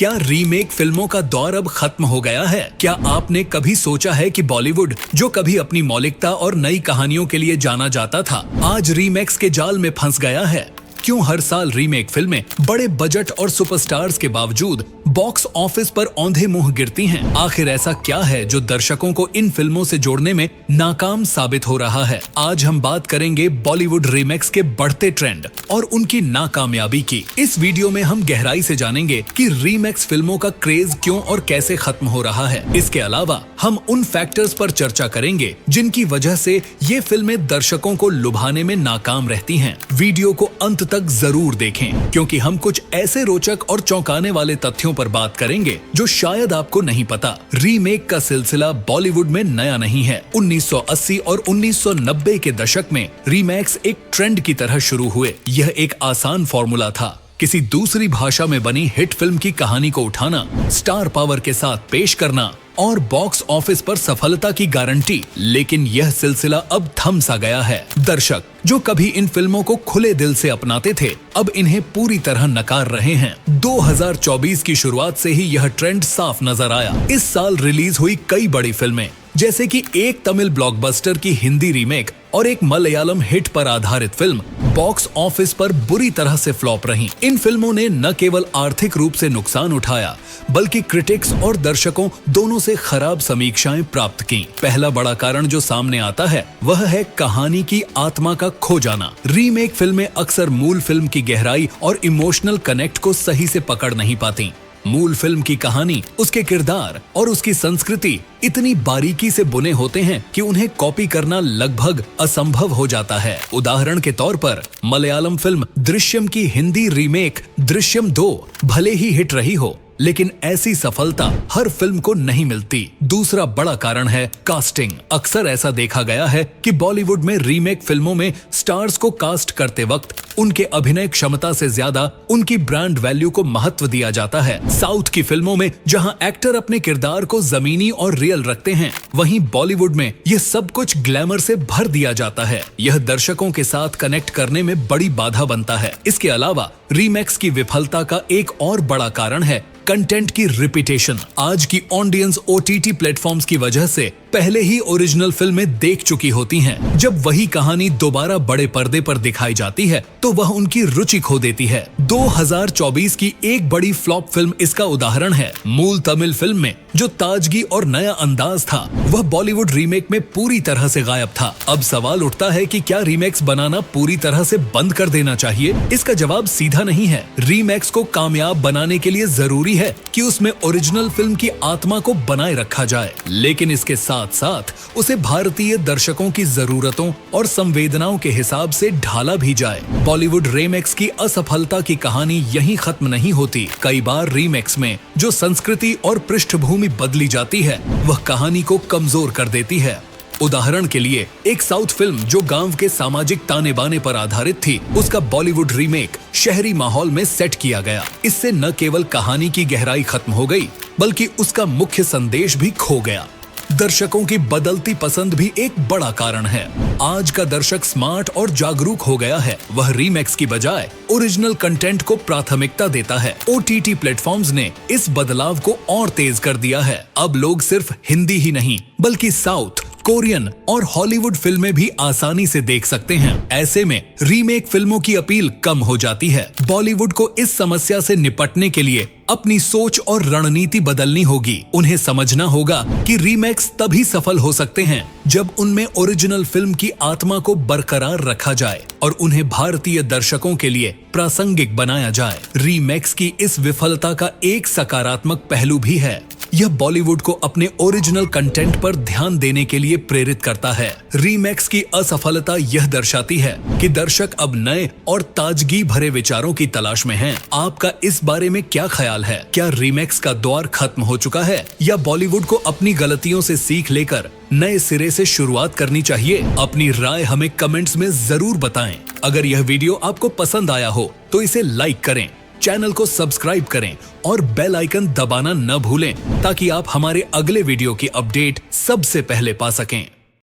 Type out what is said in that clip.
क्या रीमेक फिल्मों का दौर अब खत्म हो गया है? क्या आपने कभी सोचा है कि बॉलीवुड, जो कभी अपनी मौलिकता और नई कहानियों के लिए जाना जाता था, आज रीमेक्स के जाल में फंस गया है? क्यों हर साल रीमेक फिल्में बड़े बजट और सुपरस्टार्स के बावजूद बॉक्स ऑफिस पर औंधे मुंह गिरती हैं? आखिर ऐसा क्या है जो दर्शकों को इन फिल्मों से जोड़ने में नाकाम साबित हो रहा है? आज हम बात करेंगे बॉलीवुड रीमेक्स के बढ़ते ट्रेंड और उनकी नाकामयाबी की। इस वीडियो में हम गहराई से जानेंगे कि रीमेक्स फिल्मों का क्रेज क्यों और कैसे खत्म हो रहा है। इसके अलावा हम उन फैक्टर्स पर चर्चा करेंगे जिनकी वजह से ये फिल्में दर्शकों को लुभाने में नाकाम रहती हैं। वीडियो को अंत तक जरूर देखें, क्योंकि हम कुछ ऐसे रोचक और चौंकाने वाले तथ्यों पर बात करेंगे जो शायद आपको नहीं पता। रीमेक का सिलसिला बॉलीवुड में नया नहीं है। 1980 और 1990 के दशक में रीमेक्स एक ट्रेंड की तरह शुरू हुए। यह एक आसान फॉर्मूला था, किसी दूसरी भाषा में बनी हिट फिल्म की कहानी को उठाना, स्टार पावर के साथ पेश करना और बॉक्स ऑफिस पर सफलता की गारंटी। लेकिन यह सिलसिला अब थम सा गया है। दर्शक जो कभी इन फिल्मों को खुले दिल से अपनाते थे, अब इन्हें पूरी तरह नकार रहे हैं। 2024 की शुरुआत से ही यह ट्रेंड साफ नजर आया। इस साल रिलीज हुई कई बड़ी फिल्में, जैसे कि एक तमिल ब्लॉकबस्टर की हिंदी रीमेक और एक मलयालम हिट पर आधारित फिल्म, बॉक्स ऑफिस पर बुरी तरह से फ्लॉप रहीं। इन फिल्मों ने न केवल आर्थिक रूप से नुकसान उठाया, बल्कि क्रिटिक्स और दर्शकों दोनों से खराब समीक्षाएं प्राप्त की। पहला बड़ा कारण जो सामने आता है वह है कहानी की आत्मा का खो जाना। रीमेक फिल्में अक्सर मूल फिल्म की गहराई और इमोशनल कनेक्ट को सही से पकड़ नहीं पाती। मूल फिल्म की कहानी, उसके किरदार और उसकी संस्कृति इतनी बारीकी से बुने होते हैं कि उन्हें कॉपी करना लगभग असंभव हो जाता है। उदाहरण के तौर पर मलयालम फिल्म दृश्यम की हिंदी रीमेक दृश्यम 2 भले ही हिट रही हो, लेकिन ऐसी सफलता हर फिल्म को नहीं मिलती। दूसरा बड़ा कारण है कास्टिंग। अक्सर ऐसा देखा गया है कि बॉलीवुड में रीमेक फिल्मों में स्टार्स को कास्ट करते वक्त उनके अभिनय क्षमता से ज्यादा उनकी ब्रांड वैल्यू को महत्व दिया जाता है। साउथ की फिल्मों में जहां एक्टर अपने किरदार को जमीनी और रियल रखते हैं, वहीं बॉलीवुड में यह सब कुछ ग्लैमर से भर दिया जाता है। यह दर्शकों के साथ कनेक्ट करने में बड़ी बाधा बनता है। इसके अलावा रीमेक्स की विफलता का एक और बड़ा कारण है कंटेंट की रिपीटेशन। आज की ऑडियंस OTT प्लेटफॉर्म्स की वजह से पहले ही ओरिजिनल फिल्में देख चुकी होती हैं। जब वही कहानी दोबारा बड़े पर्दे पर दिखाई जाती है तो वह उनकी रुचि खो देती है। 2024 की एक बड़ी फ्लॉप फिल्म इसका उदाहरण है। मूल तमिल फिल्म में जो ताजगी और नया अंदाज था, वह बॉलीवुड रीमेक में पूरी तरह से गायब था। अब सवाल उठता है कि क्या रीमेक्स बनाना पूरी तरह से बंद कर देना चाहिए? इसका जवाब सीधा नहीं है। रीमेक्स को कामयाब बनाने के लिए जरूरी है कि उसमें ओरिजिनल फिल्म की आत्मा को बनाए रखा जाए, लेकिन इसके साथ साथ उसे भारतीय दर्शकों की जरूरतों और संवेदनाओं के हिसाब से ढाला भी जाए। बॉलीवुड रीमेक्स की असफलता की कहानी यहीं खत्म नहीं होती। कई बार रीमेक्स में जो संस्कृति और पृष्ठभूमि बदली जाती है, वह कहानी को कमजोर कर देती है। उदाहरण के लिए एक साउथ फिल्म जो गांव के सामाजिक ताने बाने पर आधारित थी, उसका बॉलीवुड रीमेक शहरी माहौल में सेट किया गया। इससे न केवल कहानी की गहराई खत्म हो गई, बल्कि उसका मुख्य संदेश भी खो गया। दर्शकों की बदलती पसंद भी एक बड़ा कारण है। आज का दर्शक स्मार्ट और जागरूक हो गया है। वह रीमेक्स की बजाय ओरिजिनल कंटेंट को प्राथमिकता देता है। OTT प्लेटफॉर्म्स ने इस बदलाव को और तेज कर दिया है। अब लोग सिर्फ हिंदी ही नहीं, बल्कि साउथ, कोरियन और हॉलीवुड फिल्में भी आसानी से देख सकते हैं। ऐसे में रीमेक फिल्मों की अपील कम हो जाती है। बॉलीवुड को इस समस्या से निपटने के लिए अपनी सोच और रणनीति बदलनी होगी। उन्हें समझना होगा कि रीमेक्स तभी सफल हो सकते हैं जब उनमें ओरिजिनल फिल्म की आत्मा को बरकरार रखा जाए और उन्हें भारतीय दर्शकों के लिए प्रासंगिक बनाया जाए। रीमेक्स की इस विफलता का एक सकारात्मक पहलू भी है। यह बॉलीवुड को अपने ओरिजिनल कंटेंट पर ध्यान देने के लिए प्रेरित करता है। रीमेक्स की असफलता यह दर्शाती है कि दर्शक अब नए और ताजगी भरे विचारों की तलाश में हैं। आपका इस बारे में क्या ख्याल है? क्या रीमेक्स का दौर खत्म हो चुका है, या बॉलीवुड को अपनी गलतियों से सीख लेकर नए सिरे से शुरुआत करनी चाहिए? अपनी राय हमें कमेंट्स में जरूर बताएं। अगर यह वीडियो आपको पसंद आया हो तो इसे लाइक करें, चैनल को सब्सक्राइब करें और बेल आइकन दबाना न भूलें, ताकि आप हमारे अगले वीडियो की अपडेट सबसे पहले पा सकें।